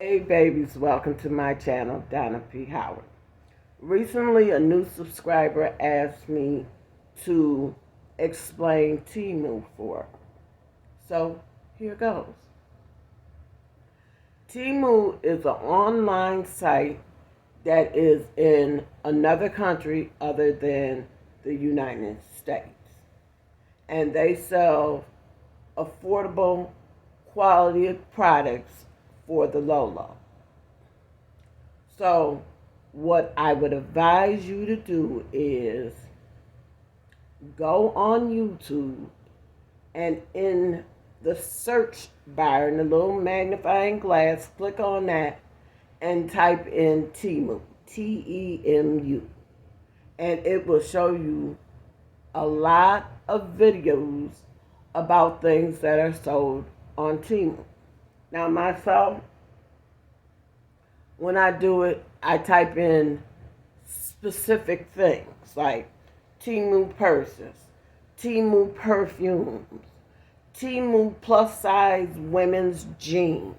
Hey babies, welcome to my channel, Donna P Howard. Recently, a new subscriber asked me to explain TEMU for her. So, here goes. TEMU is an online site that is in another country other than the United States. And they sell affordable quality products for the low. So, what I would advise you to do is go on YouTube and in the search bar, in the little magnifying glass, click on that and type in TEMU, TEMU. And it will show you a lot of videos about things that are sold on TEMU. Now, myself, when I do it, I type in specific things like TEMU purses, TEMU perfumes, TEMU plus size women's jeans,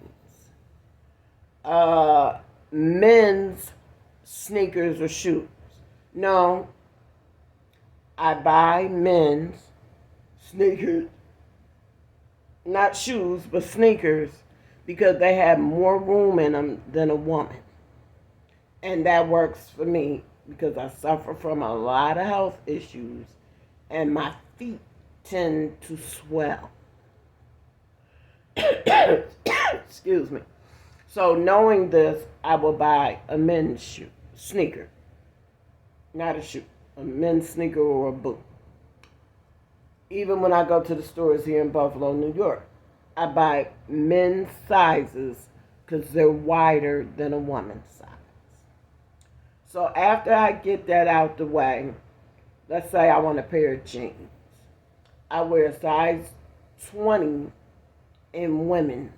men's sneakers or shoes. No, I buy men's sneakers, not shoes, but sneakers, because they have more room in them than a woman. And that works for me because I suffer from a lot of health issues and my feet tend to swell. Excuse me. So knowing this, I will buy a men's sneaker, not a shoe, a men's sneaker or a boot. Even when I go to the stores here in Buffalo, New York, I buy men's sizes because they're wider than a woman's size. So after I get that out the way, let's say I want a pair of jeans. I wear a size 20 in women's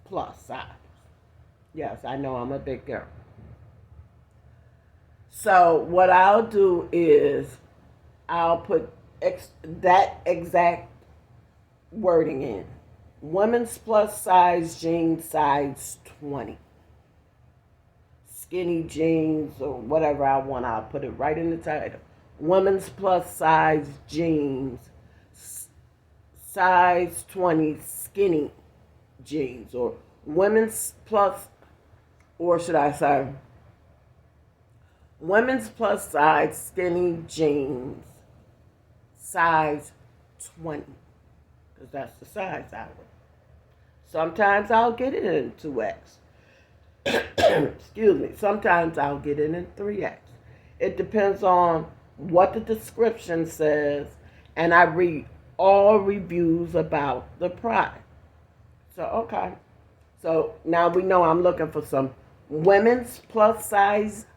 plus size. Yes, I know I'm a big girl. So what I'll do is I'll put that exact wording in. Women's plus size jeans, size 20. Skinny jeans or whatever I want, I'll put it right in the title. Women's plus size jeans, size 20 skinny jeans, or women's plus, or should I say, women's plus size skinny jeans, size 20, because that's the size I wear. Sometimes I'll get it in 2X. Excuse me. Sometimes I'll get it in 3X. It depends on what the description says, and I read all reviews about the product. So, okay. So now we know I'm looking for some women's plus size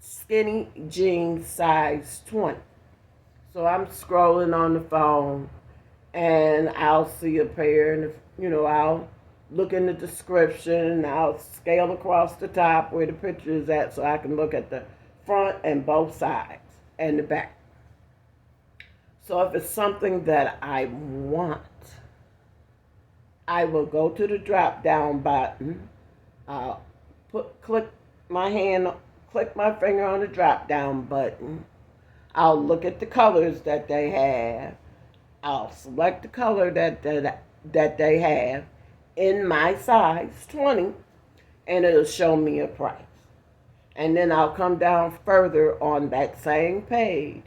skinny jeans, size 20. So I'm scrolling on the phone and I'll see a pair, and I'll look in the description, I'll scale across the top where the picture is at so I can look at the front and both sides and the back. So if it's something that I want, I will go to the drop down button. I'll click my finger on the drop down button. I'll look at the colors that they have. I'll select the color that they have in my size 20, and it'll show me a price. And then I'll come down further on that same page,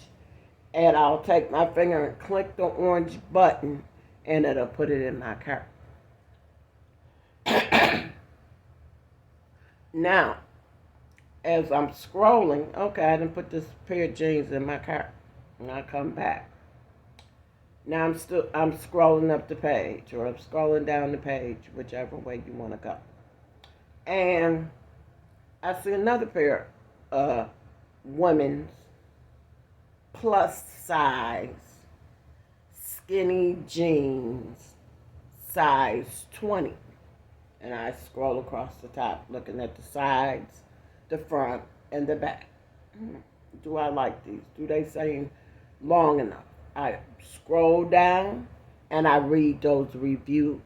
and I'll take my finger and click the orange button, and it'll put it in my cart. Now, as I'm scrolling, okay, I didn't put this pair of jeans in my cart, and I come back. Now I'm scrolling up the page, or I'm scrolling down the page, whichever way you want to go. And I see another pair of women's plus size skinny jeans, size 20. And I scroll across the top, looking at the sides, the front, and the back. Do I like these? Do they seem long enough? I scroll down and I read those reviews.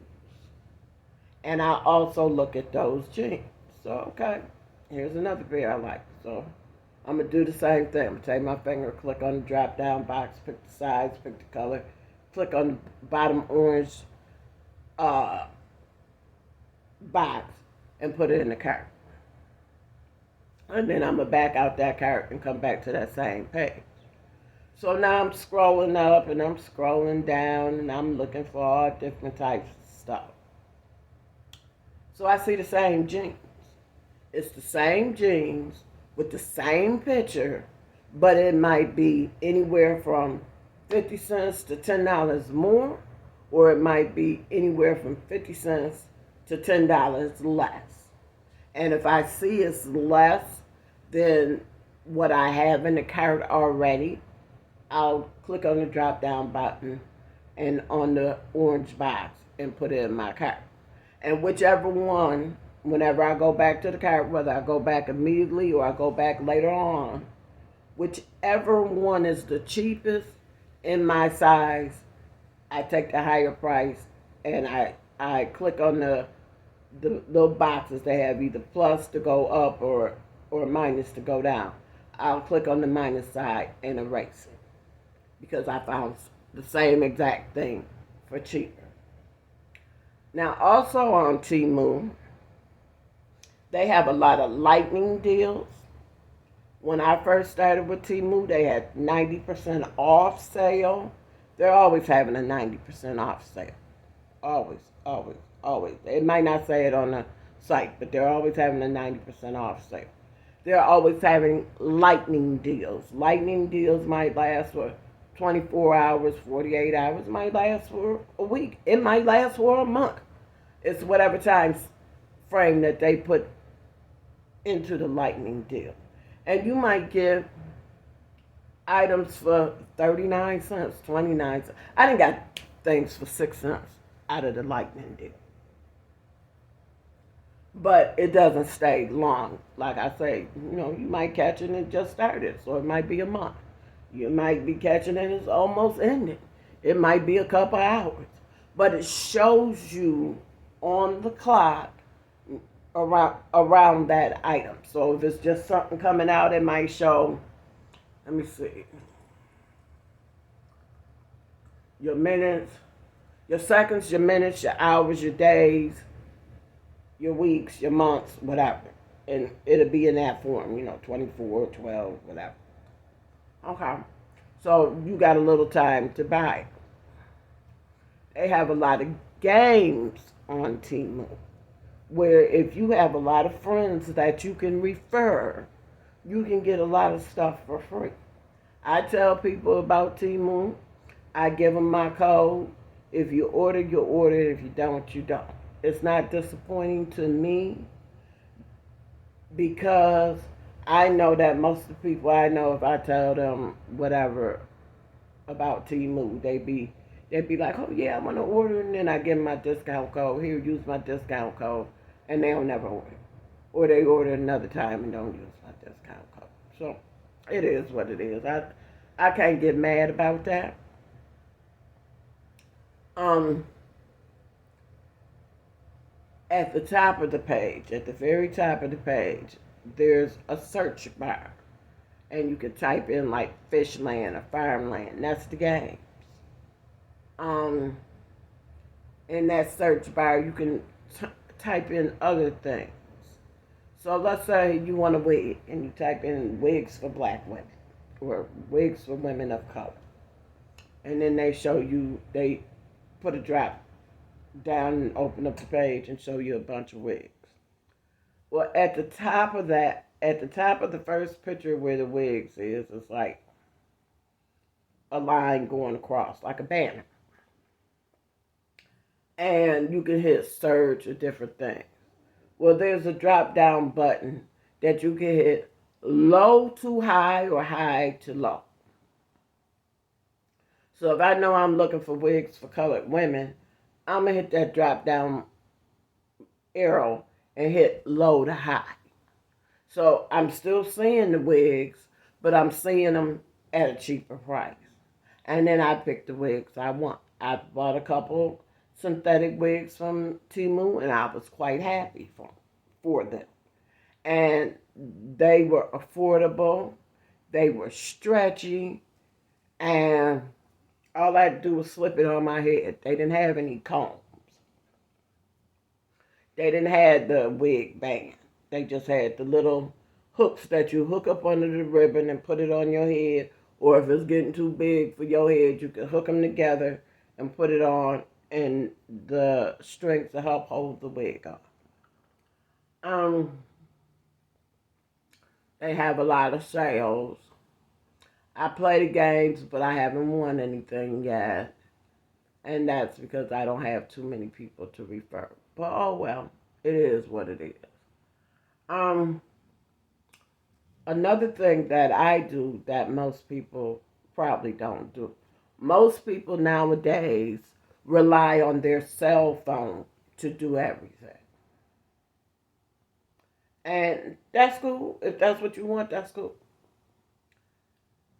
And I also look at those jeans. So, okay, here's another pair I like. So, I'm going to do the same thing. I'm going to take my finger, click on the drop down box, pick the size, pick the color, click on the bottom orange uh, box, and put it in the cart. And then I'm going to back out that cart and come back to that same page. So now I'm scrolling up and I'm scrolling down and I'm looking for all different types of stuff. So I see the same jeans. It's the same jeans with the same picture, but it might be anywhere from 50 cents to $10 more, or it might be anywhere from 50 cents to $10 less. And if I see it's less than what I have in the cart already, I'll click on the drop down button and on the orange box and put it in my cart. And whichever one, whenever I go back to the cart, whether I go back immediately or I go back later on, whichever one is the cheapest in my size, I take the higher price and I click on the little boxes that have either plus to go up or minus to go down. I'll click on the minus side and erase it because I found the same exact thing for cheaper. Now, also on TEMU, they have a lot of lightning deals. When I first started with TEMU, they had 90% off sale. They're always having a 90% off sale. Always, always, always. They might not say it on the site, but they're always having a 90% off sale. They're always having lightning deals. Lightning deals might last for 24 hours, 48 hours, might last for a week. It might last for a month. It's whatever time frame that they put into the lightning deal. And you might get items for 39 cents, 29 cents. I done got things for 6 cents out of the lightning deal. But it doesn't stay long. Like I say, you might catch it and it just started, so it might be a month. You might be catching it and it's almost ended. It might be a couple hours. But it shows you on the clock around that item. So if it's just something coming out, it might show, let me see, your minutes, your seconds, your minutes, your hours, your days, your weeks, your months, whatever. And it'll be in that form, 24, 12, whatever. Okay. So you got a little time to buy it. They have a lot of games on TEMU where if you have a lot of friends that you can refer, you can get a lot of stuff for free. I tell people about TEMU. I give them my code. If you order, you order. If you don't, you don't. It's not disappointing to me because I know that most of the people I know, if I tell them whatever about TEMU, they'd be like, oh yeah, I want to order, and then I give them my discount code. Here, use my discount code, and they'll never order. Or they order another time and don't use my discount code. So it is what it is. I can't get mad about that. At the top of the page, at the very top of the page, there's a search bar. And you can type in like Fishland or Farmland. That's the games. In that search bar, you can type in other things. So let's say you want a wig, and you type in wigs for black women, or wigs for women of color. And then they show you, they put a drop down and open up the page and show you a bunch of wigs. Well, at the top of the first picture where the wigs is, it's like a line going across, like a banner. And you can hit search or different things. Well, there's a drop down button that you can hit low to high or high to low. So if I know I'm looking for wigs for colored women, I'm going to hit that drop down arrow and hit low to high. So I'm still seeing the wigs, but I'm seeing them at a cheaper price. And then I pick the wigs I want. I bought a couple synthetic wigs from TEMU, and I was quite happy for them. And they were affordable, they were stretchy, and all I had to do was slip it on my head. They didn't have any combs. They didn't have the wig band. They just had the little hooks that you hook up under the ribbon and put it on your head. Or if it's getting too big for your head, you can hook them together and put it on, and the strings to help hold the wig on. They have a lot of sales. I play the games, but I haven't won anything yet. And that's because I don't have too many people to refer. But oh well, it is what it is. Another thing that I do that most people probably don't do. Most people nowadays rely on their cell phone to do everything. And that's cool. If that's what you want, that's cool.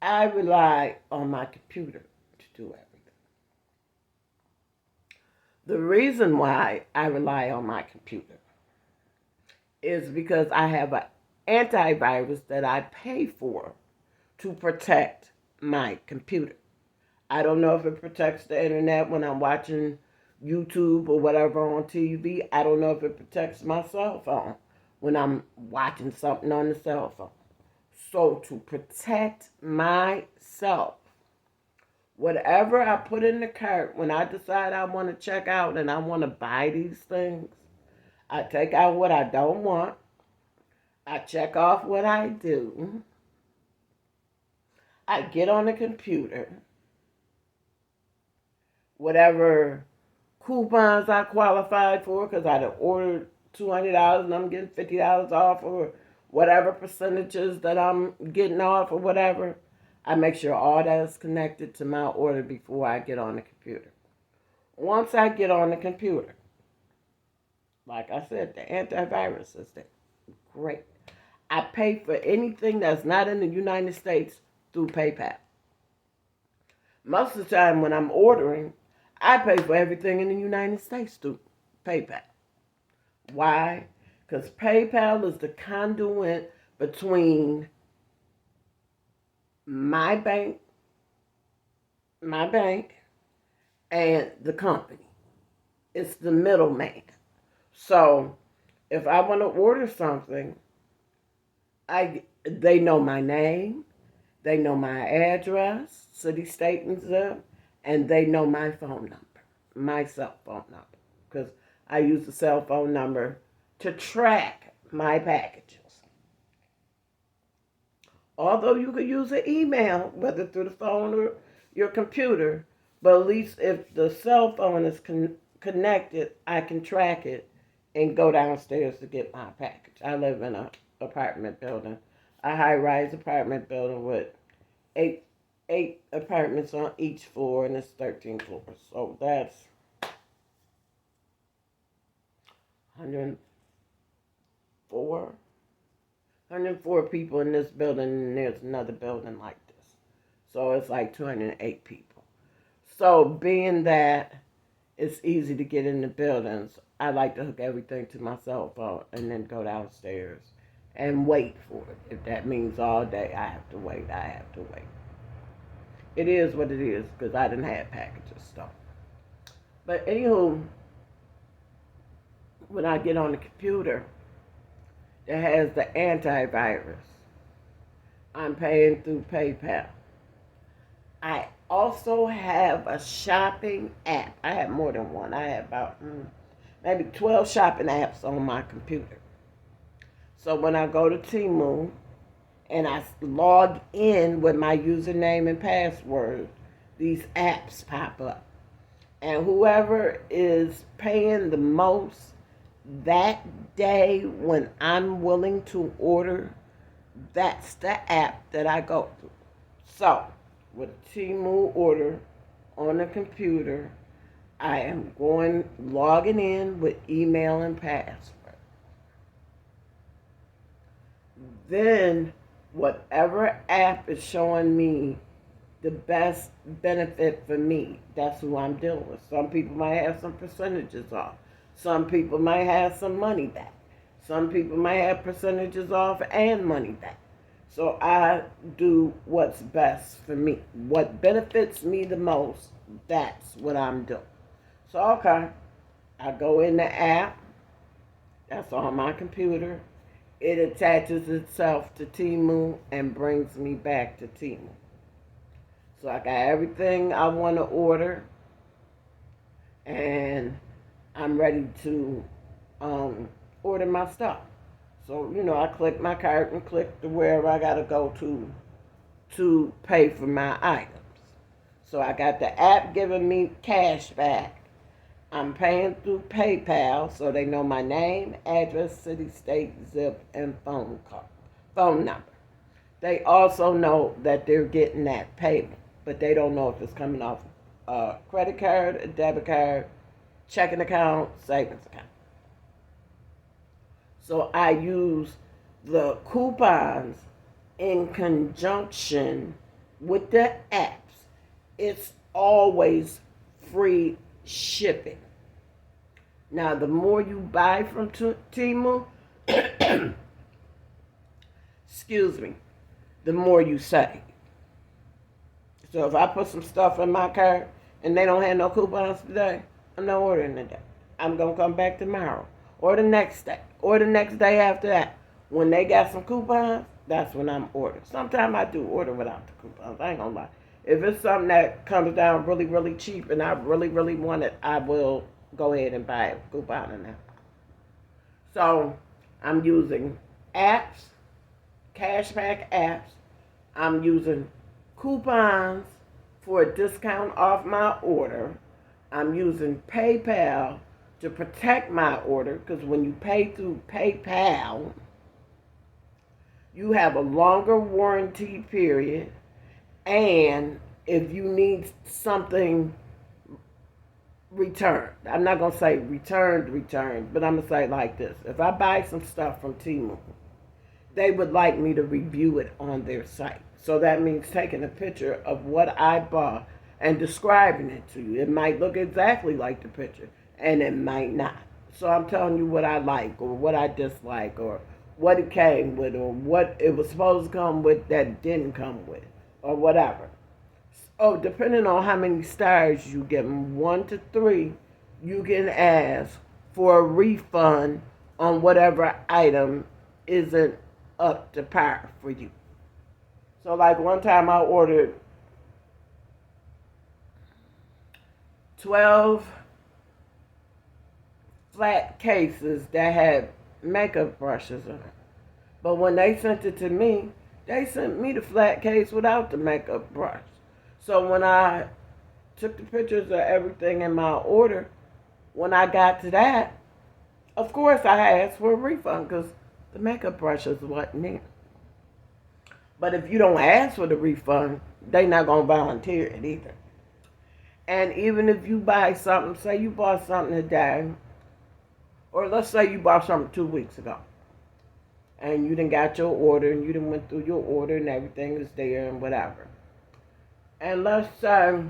I rely on my computer to do everything. The reason why I rely on my computer is because I have an antivirus that I pay for to protect my computer. I don't know if it protects the internet when I'm watching YouTube or whatever on TV. I don't know if it protects my cell phone when I'm watching something on the cell phone. So to protect myself, whatever I put in the cart, when I decide I want to check out and I want to buy these things, I take out what I don't want. I check off what I do. I get on the computer. Whatever coupons I qualified for, because I had ordered $200 and I'm getting $50 off, or whatever percentages that I'm getting off or whatever, I make sure all that is connected to my order before I get on the computer. Once I get on the computer, like I said, the antivirus is there. Great. I pay for anything that's not in the United States through PayPal. Most of the time when I'm ordering, I pay for everything in the United States through PayPal. Why? Because PayPal is the conduit between my bank, and the company. It's the middleman. So if I want to order something, they know my name, they know my address, city, state, and zip, and they know my phone number, my cell phone number, because I use the cell phone number to track my packages. Although you could use an email, whether through the phone or your computer, but at least if the cell phone is connected, I can track it and go downstairs to get my package. I live in an apartment building, a high-rise apartment building with eight apartments on each floor, and it's 13 floors. So that's 104 people in this building, and there's another building like this. So it's like 208 people. So being that it's easy to get in the buildings, I like to hook everything to my cell phone and then go downstairs and wait for it. If that means all day I have to wait, I have to wait. It is what it is, because I didn't have packages stuff. But anywho, when I get on the computer that has the antivirus, I'm paying through PayPal. I also have a shopping app. I have more than one. I have about maybe 12 shopping apps on my computer. So when I go to TEMU and I log in with my username and password, these apps pop up. And whoever is paying the most that day when I'm willing to order, that's the app that I go through. So with a TEMU order on the computer, I am logging in with email and password. Then whatever app is showing me the best benefit for me. That's who I'm dealing with. Some people might have some percentages off. Some people might have some money back. Some people might have percentages off and money back. So I do what's best for me. What benefits me the most, that's what I'm doing. So, okay, I go in the app. That's on my computer. It attaches itself to TEMU and brings me back to TEMU. So I got everything I want to order, and I'm ready to order my stuff. So, I click my cart and click to wherever I got to go to pay for my items. So I got the app giving me cash back. I'm paying through PayPal, so they know my name, address, city, state, zip, and phone number. They also know that they're getting that payment, but they don't know if it's coming off a credit card, a debit card, checking account, savings account. So I use the coupons in conjunction with the apps. It's always free shipping. Now, the more you buy from TEMU, excuse me, the more you save. So if I put some stuff in my cart and they don't have no coupons today, I'm not ordering today. I'm going to come back tomorrow or the next day or the next day after that. When they got some coupons, that's when I'm ordering. Sometimes I do order without the coupons. I ain't going to lie. If it's something that comes down really, really cheap and I really, really want it, I will go ahead and buy a coupon in that. So I'm using apps, cashback apps. I'm using coupons for a discount off my order. I'm using PayPal to protect my order, because when you pay through PayPal, you have a longer warranty period. And if you need something returned, I'm not going to say returned, but I'm going to say it like this. If I buy some stuff from TEMU, they would like me to review it on their site. So that means taking a picture of what I bought and describing it to you. It might look exactly like the picture, and it might not. So I'm telling you what I like or what I dislike or what it came with or what it was supposed to come with that didn't come with, or whatever. Oh, depending on how many stars you give them, 1 to 3, you can ask for a refund on whatever item isn't up to par for you. So like one time I ordered 12 flat cases that had makeup brushes in it. But when they sent it to me, they sent me the flat case without the makeup brush. So when I took the pictures of everything in my order, when I got to that, of course I asked for a refund because the makeup brushes wasn't in. But if you don't ask for the refund, they're not going to volunteer it either. And even if you buy something, say you bought something today, or let's say you bought something 2 weeks ago, and you done got your order, and you done went through your order, and everything is there, and whatever. And let's say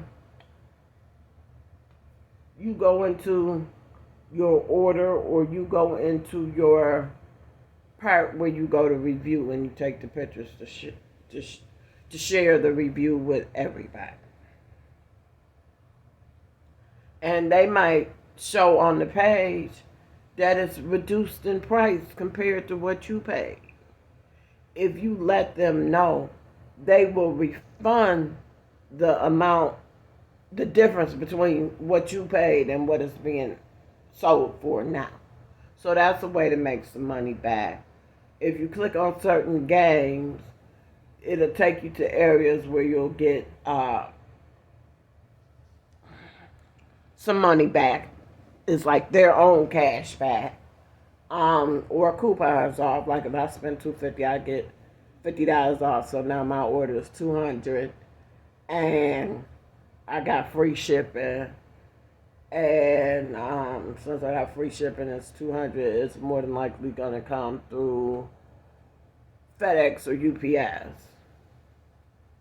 you go into your order, or you go into your part where you go to review, and you take the pictures to share the review with everybody. And they might show on the page that it's reduced in price compared to what you paid. If you let them know, they will refund the amount, the difference between what you paid and what it's being sold for now. So that's a way to make some money back. If you click on certain games, it'll take you to areas where you'll get some money back. It's like their own cash back, or coupons off. Like if I spend $250, I get $50 off. So now my order is $200, and I got free shipping. And since I got free shipping, it's $200. It's more than likely gonna come through FedEx or UPS.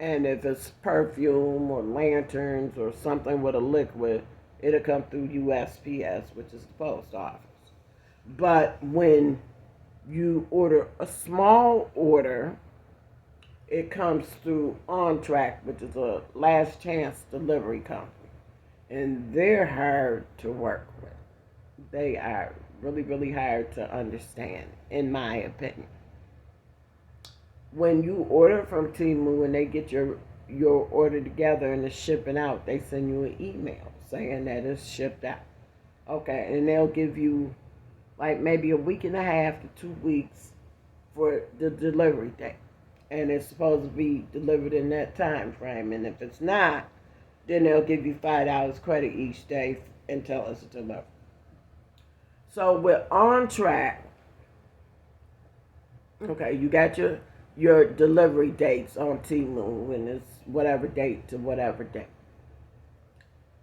And if it's perfume or lanterns or something with a liquid, it'll come through USPS, which is the post office. But when you order a small order, it comes through On Track, which is a last chance delivery company. And they're hard to work with. They are really, really hard to understand, in my opinion. When you order from TEMU and they get your order together and it's shipping out, they send you an email saying that it's shipped out. Okay, and they'll give you like maybe a week and a half to 2 weeks for the delivery date. And it's supposed to be delivered in that time frame. And if it's not, then they'll give you $5 credit each day until it's delivered. So we're on track. Okay, you got your delivery dates on TEMU, and it's whatever date to whatever date.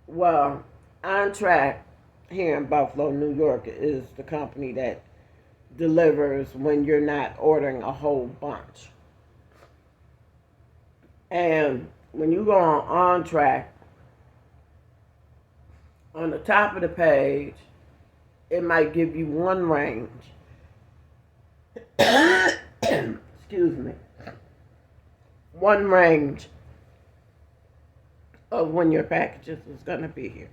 Well, On Track here in Buffalo, New York is the company that delivers when you're not ordering a whole bunch. And when you go on Track, on the top of the page, it might give you one range. Excuse me. One range of when your packages is going to be here.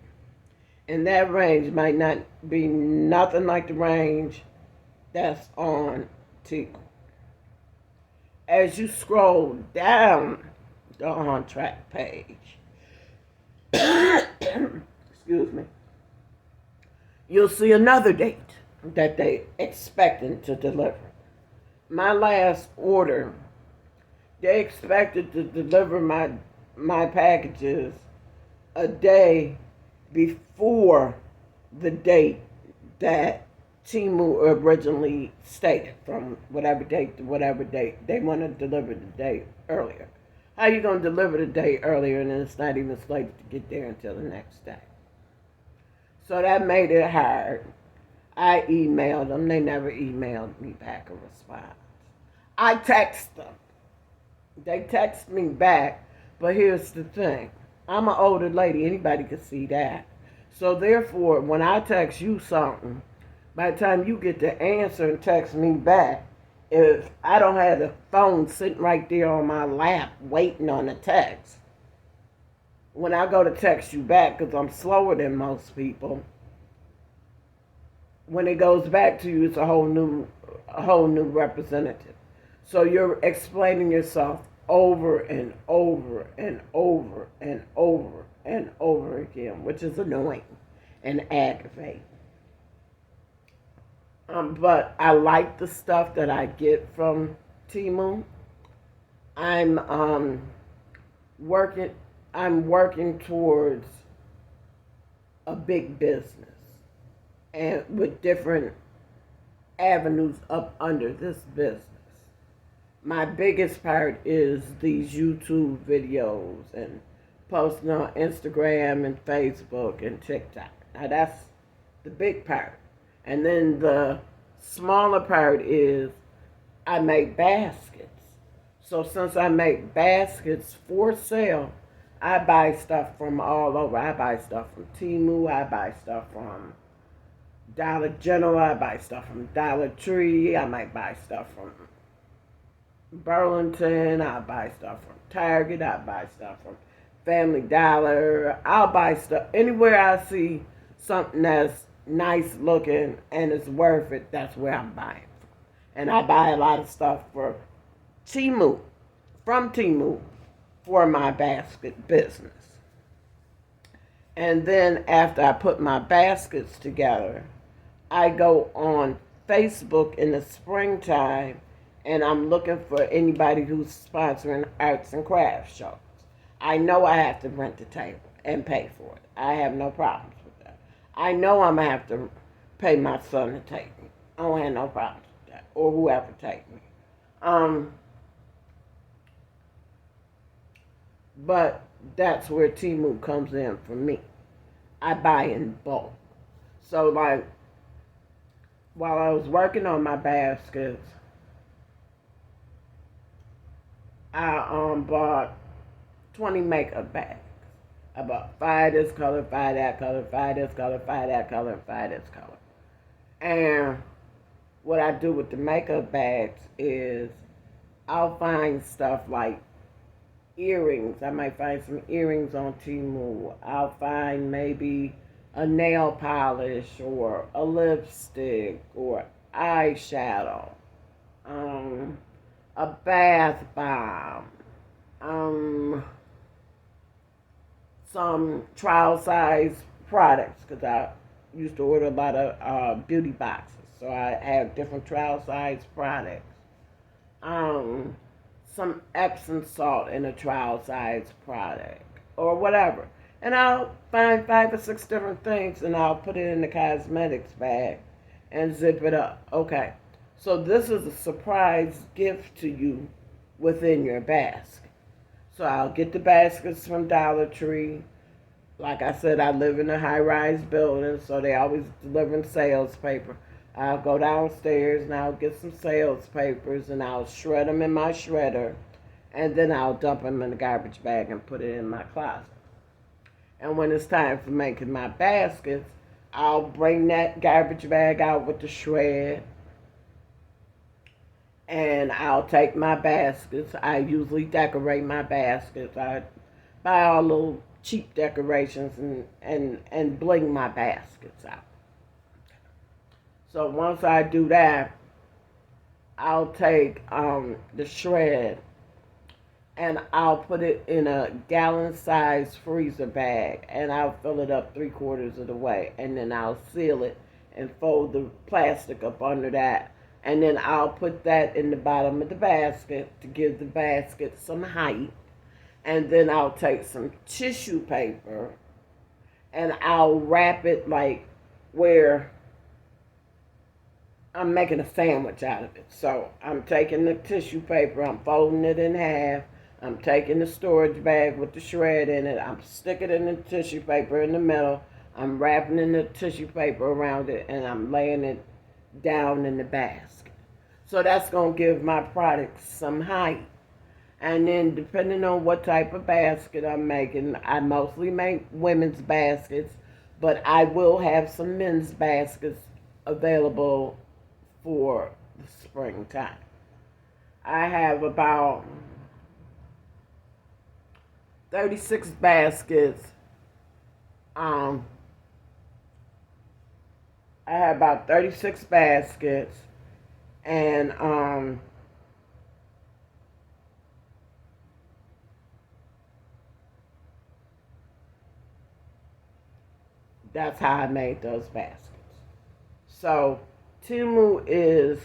And that range might not be nothing like the range that's on TEMU. As you scroll down the On Track page, excuse me, you'll see another date that they expecting to deliver. My last order, they expected to deliver my packages a day before the date that TEMU originally stated, from whatever date to whatever date. They want to deliver the day earlier. How you going to deliver the day earlier and it's not even slated to get there until the next day? So that made it hard. I emailed them. They never emailed me back a response. I text them. They text me back, but here's the thing. I'm an older lady. Anybody can see that. So therefore, when I text you something, by the time you get the answer and text me back, if I don't have the phone sitting right there on my lap waiting on the text, when I go to text you back, because I'm slower than most people, when it goes back to you, it's a whole new representative. So you're explaining yourself over and over and over and over and over again, which is annoying and aggravating. But I like the stuff that I get from TEMU. I'm working towards a big business, and with different avenues up under this business. My biggest part is these YouTube videos and posting on Instagram and Facebook and TikTok. Now that's the big part. And then the smaller part is I make baskets. So since I make baskets for sale, I buy stuff from all over. I buy stuff from TEMU. I buy stuff from Dollar General. I buy stuff from Dollar Tree. I might buy stuff from Burlington. I buy stuff from Target. I buy stuff from Family Dollar. I'll buy stuff anywhere I see something that's nice looking and it's worth it. That's where I'm buying from. And I buy a lot of stuff for TEMU, from TEMU, for my basket business. And then after I put my baskets together, I go on Facebook in the springtime and I'm looking for anybody who's sponsoring arts and crafts shows. I know I have to rent the table and pay for it. I have no problems with that. I know I'm going to have to pay my son to take me. I don't have no problems with that, or whoever take me. But that's where TEMU comes in for me. I buy in bulk. So like, while I was working on my baskets, I bought 20 makeup bags. About 5 this color, 5 that color, 5 this color, 5 that color, and 5 this color. And what I do with the makeup bags is I'll find stuff like earrings. I might find some earrings on TEMU. I'll find maybe a nail polish or a lipstick or eyeshadow, a bath bomb, some trial size products, because I used to order a lot of beauty boxes, so I have different trial size products. Some Epsom salt in a trial size product or whatever. And I'll find 5 or 6 different things and I'll put it in the cosmetics bag and zip it up. Okay, so this is a surprise gift to you within your basket. So I'll get the baskets from Dollar Tree. Like I said, I live in a high-rise building, so they always delivering sales paper. I'll go downstairs and I'll get some sales papers and I'll shred them in my shredder, and then I'll dump them in the garbage bag and put it in my closet. And when it's time for making my baskets, I'll bring that garbage bag out with the shred, and I'll take my baskets. I usually decorate my baskets. I buy all little cheap decorations and bling my baskets out. So once I do that, I'll take the shred and I'll put it in a gallon-sized freezer bag, and I'll fill it up 3/4 of the way, and then I'll seal it and fold the plastic up under that, and then I'll put that in the bottom of the basket to give the basket some height, and then I'll take some tissue paper and I'll wrap it like where I'm making a sandwich out of it. So I'm taking the tissue paper, I'm folding it in half, I'm taking the storage bag with the shred in it, I'm sticking it in the tissue paper in the middle, I'm wrapping in the tissue paper around it, and I'm laying it down in the basket. So that's going to give my product some height. And then depending on what type of basket I'm making, I mostly make women's baskets, but I will have some men's baskets available for the springtime. I have about 36 baskets. I have about 36 baskets, and that's how I made those baskets. So TEMU is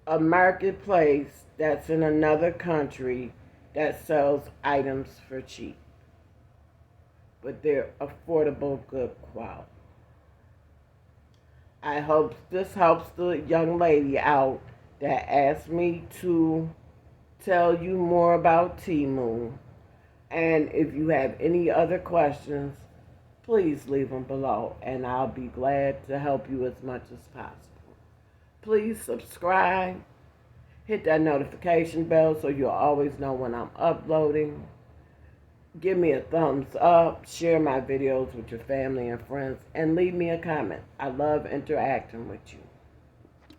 a marketplace that's in another country that sells items for cheap, but they're affordable, good quality. I hope this helps the young lady out that asked me to tell you more about TEMU. And if you have any other questions, please leave them below, and I'll be glad to help you as much as possible. Please subscribe, hit that notification bell so you'll always know when I'm uploading. Give me a thumbs up, share my videos with your family and friends, and leave me a comment. I love interacting with you.